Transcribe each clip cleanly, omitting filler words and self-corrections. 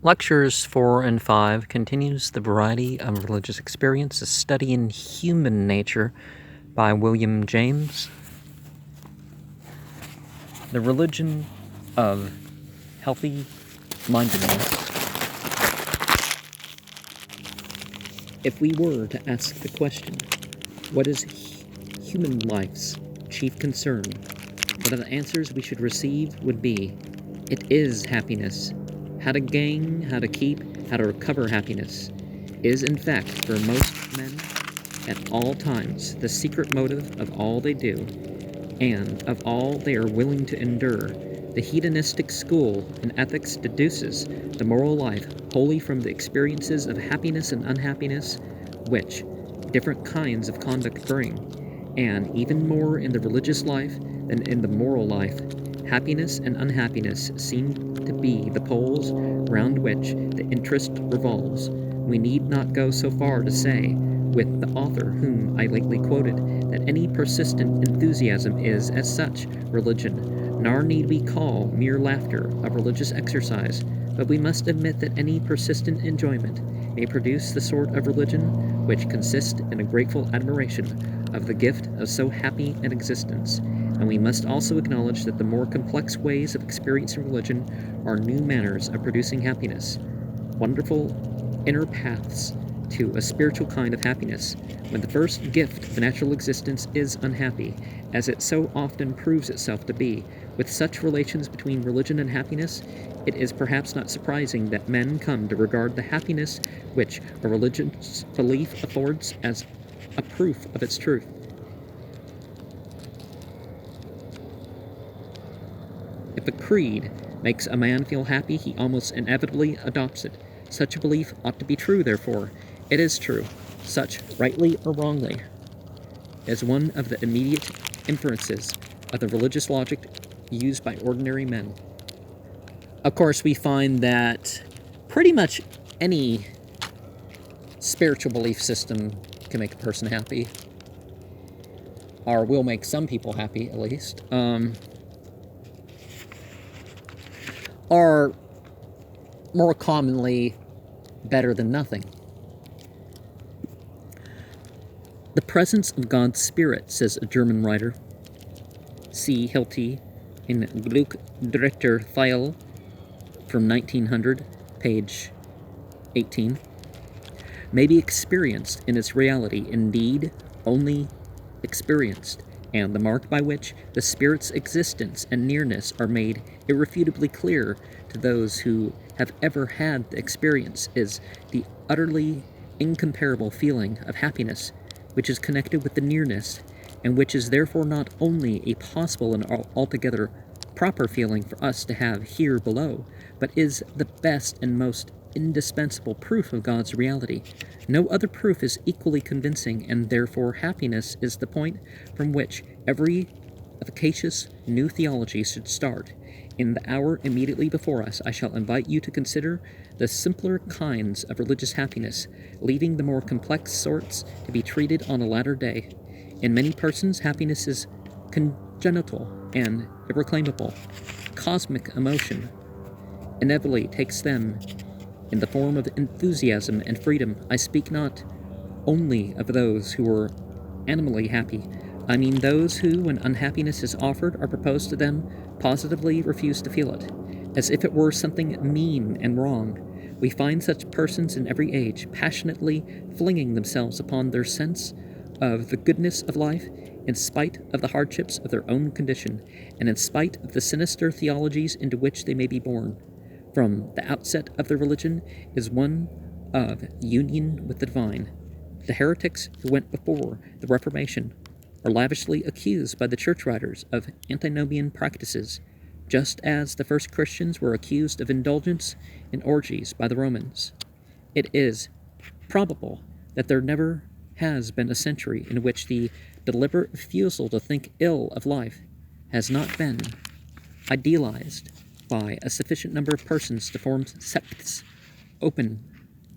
Lectures 4 and 5 continues the variety of religious experience, a study in human nature by William James. The religion of healthy-mindedness. If we were to ask the question, what is human life's chief concern? One of the answers we should receive would be, it is happiness. How to gain, how to keep, how to recover happiness is, in fact, for most men, at all times, the secret motive of all they do, and of all they are willing to endure. The hedonistic school in ethics deduces the moral life wholly from the experiences of happiness and unhappiness which different kinds of conduct bring, and even more in the religious life than in the moral life. Happiness and unhappiness seem to be the poles round which the interest revolves. We need not go so far to say, with the author whom I lately quoted, that any persistent enthusiasm is, as such, religion, nor need we call mere laughter a religious exercise, but we must admit that any persistent enjoyment may produce the sort of religion which consists in a grateful admiration of the gift of so happy an existence. And we must also acknowledge that the more complex ways of experiencing religion are new manners of producing happiness, wonderful inner paths to a spiritual kind of happiness, when the first gift of natural existence is unhappy, as it so often proves itself to be. With such relations between religion and happiness, it is perhaps not surprising that men come to regard the happiness which a religious belief affords as a proof of its truth. If a creed makes a man feel happy, he almost inevitably adopts it. Such a belief ought to be true, therefore. It is true. Such, rightly or wrongly, is one of the immediate inferences of the religious logic used by ordinary men. Of course, we find that pretty much any spiritual belief system can make a person happy, or will make some people happy, at least, or more commonly, better than nothing. The presence of God's Spirit, says a German writer, see Hilty in Glück Dritter Theil from 1900, page 18, may be experienced in its reality, indeed, only experienced, and the mark by which the Spirit's existence and nearness are made irrefutably clear to those who have ever had the experience is the utterly incomparable feeling of happiness which is connected with the nearness, and which is therefore not only a possible and altogether proper feeling for us to have here below, but is the best and most indispensable proof of God's reality. No other proof is equally convincing, and therefore happiness is the point from which every efficacious new theology should start. In the hour immediately before us, I shall invite you to consider the simpler kinds of religious happiness, leaving the more complex sorts to be treated on a latter day. In many persons, happiness is congenital and irreclaimable. Cosmic emotion inevitably takes them in the form of enthusiasm and freedom. I speak not only of those who are animally happy. I mean those who, when unhappiness is offered or proposed to them, positively refuse to feel it, as if it were something mean and wrong. We find such persons in every age, passionately flinging themselves upon their sense of the goodness of life, in spite of the hardships of their own condition, and in spite of the sinister theologies into which they may be born. From the outset of their religion is one of union with the divine. The heretics who went before the Reformation are lavishly accused by the church writers of antinomian practices, just as the first Christians were accused of indulgence in orgies by the Romans. It is probable that there never has been a century in which the deliberate refusal to think ill of life has not been idealized by a sufficient number of persons to form sects, open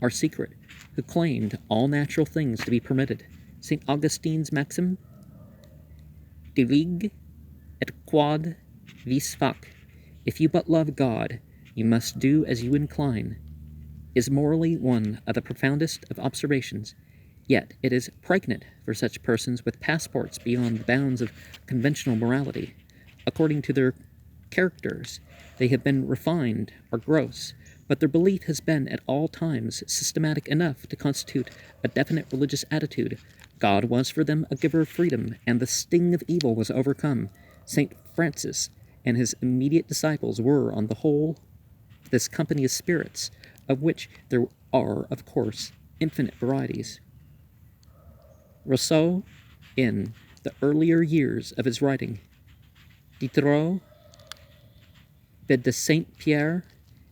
or secret, who claimed all natural things to be permitted. St. Augustine's maxim, Delig et quod vis fac, if you but love God, you must do as you incline. is morally one of the profoundest of observations, yet it is pregnant for such persons with passports beyond the bounds of conventional morality. According to their characters, they have been refined or gross, but their belief has been at all times systematic enough to constitute a definite religious attitude. God was for them a giver of freedom, and the sting of evil was overcome. St. Francis and his immediate disciples were, on the whole, this company of spirits, of which there are, of course, infinite varieties. Rousseau, in the earlier years of his writing, Diderot, Bede de Saint-Pierre,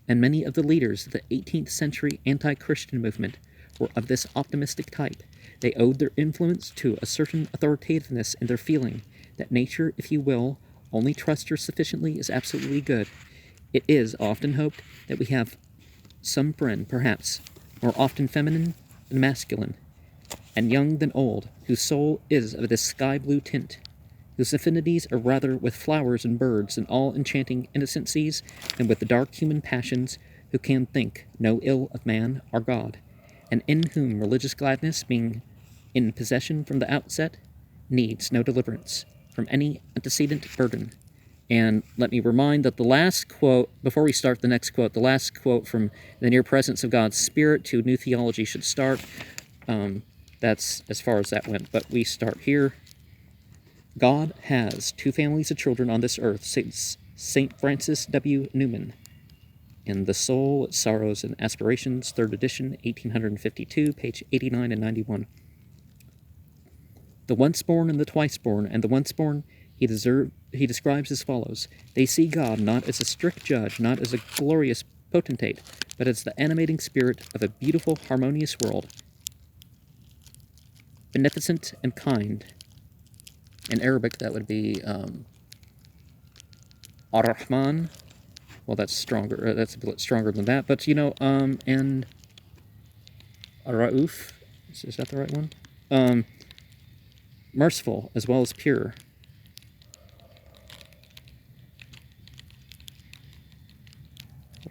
and many of the leaders of the 18th century anti-Christian movement were of this optimistic type. They owed their influence to a certain authoritativeness in their feeling that nature, if you will, only trust her sufficiently is absolutely good. It is often hoped that we have some friend, perhaps more often feminine than masculine, and young than old, whose soul is of this sky-blue tint, whose affinities are rather with flowers and birds and all enchanting innocencies than with the dark human passions, who can think no ill of man or God, and in whom religious gladness, being in possession from the outset, needs no deliverance from any antecedent burden. And let me remind that the last quote, before we start the next quote, the last quote from the near presence of God's Spirit to New Theology should start. That's as far as that went, but we start here. God has two families of children on this earth, St. Francis W. Newman. In The Soul, Its Sorrows and Aspirations, 3rd edition, 1852, page 89 and 91. The once-born and the twice-born, and the once-born he describes as follows. They see God not as a strict judge, not as a glorious potentate, but as the animating spirit of a beautiful, harmonious world, beneficent and kind. In Arabic, that would be Ar-Rahman. Well, that's stronger. That's a bit stronger than that. But, and Ar-Rauf. Is that the right one? Merciful as well as pure.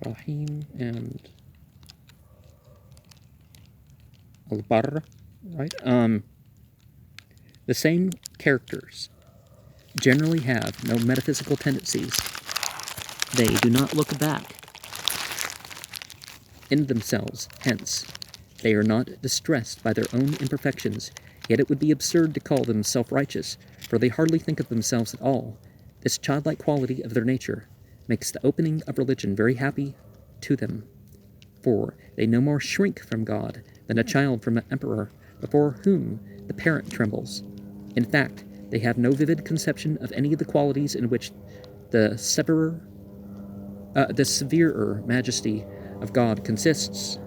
Rahim and Al-Barr, right? The same characters generally have no metaphysical tendencies. They do not look back in themselves, hence, they are not distressed by their own imperfections, yet it would be absurd to call them self-righteous, for they hardly think of themselves at all. This childlike quality of their nature makes the opening of religion very happy to them, for they no more shrink from God than a child from an emperor, before whom the parent trembles. In fact, they have no vivid conception of any of the qualities in which the severer majesty of God consists.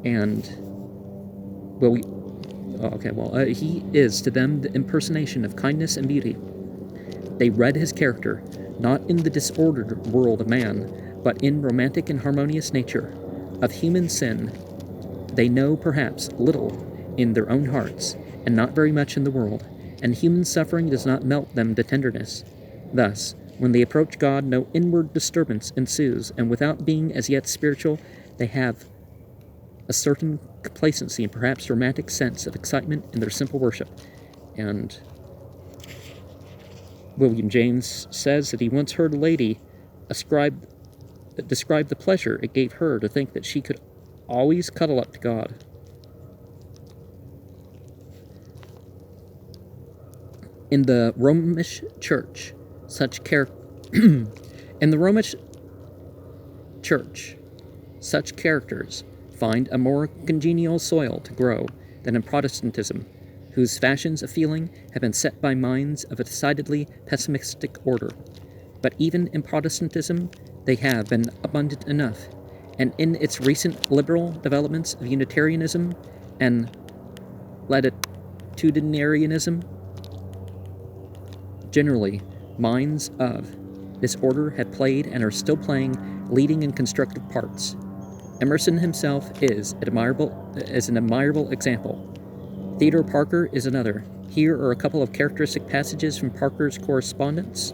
And, he is to them the impersonation of kindness and beauty. They read his character, not in the disordered world of man, but in romantic and harmonious nature. Of human sin, they know perhaps little in their own hearts, and not very much in the world, and human suffering does not melt them to tenderness. Thus, when they approach God, no inward disturbance ensues, and without being as yet spiritual, they have a certain complacency and perhaps romantic sense of excitement in their simple worship. And William James says that he once heard a lady describe the pleasure it gave her to think that she could always cuddle up to God. In the Romish Church, such characters find a more congenial soil to grow than in Protestantism, whose fashions of feeling have been set by minds of a decidedly pessimistic order. But even in Protestantism, they have been abundant enough, and in its recent liberal developments of Unitarianism and latitudinarianism, generally, minds of this order have played and are still playing leading and constructive parts. Emerson himself is an admirable example. Theodore Parker is another. Here are a couple of characteristic passages from Parker's correspondence.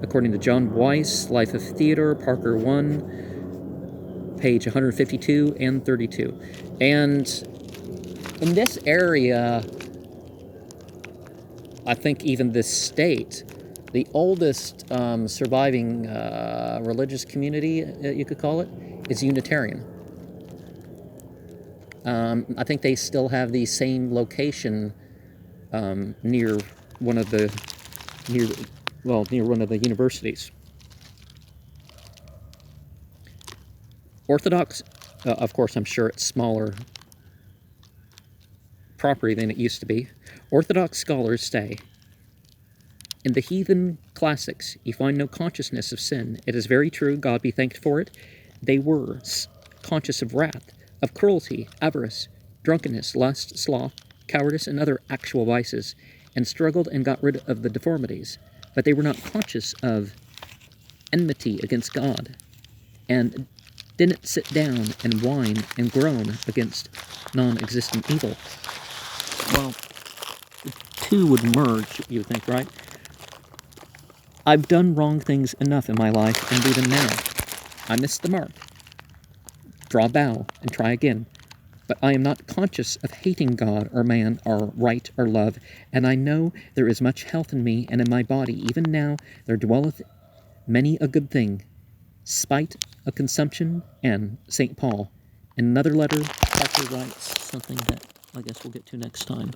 According to John Weiss, Life of Theodore Parker 1, page 152 and 32. And in this area, I think even this state, the oldest surviving religious community, you could call it, is Unitarian. I think they still have the same location near one of the universities. Orthodox, of course, I'm sure it's smaller property than it used to be. Orthodox scholars say, in the heathen classics, you find no consciousness of sin. It is very true, God be thanked for it. They were conscious of wrath, of cruelty, avarice, drunkenness, lust, sloth, cowardice, and other actual vices, and struggled and got rid of the deformities. But they were not conscious of enmity against God, and didn't sit down and whine and groan against non-existent evil. Well, the two would merge, you would think, right? I've done wrong things enough in my life and do them now. I missed the mark. Draw bow and try again. But I am not conscious of hating God or man or right or love, and I know there is much health in me and in my body. Even now there dwelleth many a good thing, spite of consumption and St. Paul. In another letter, Parker writes something that I guess we'll get to next time.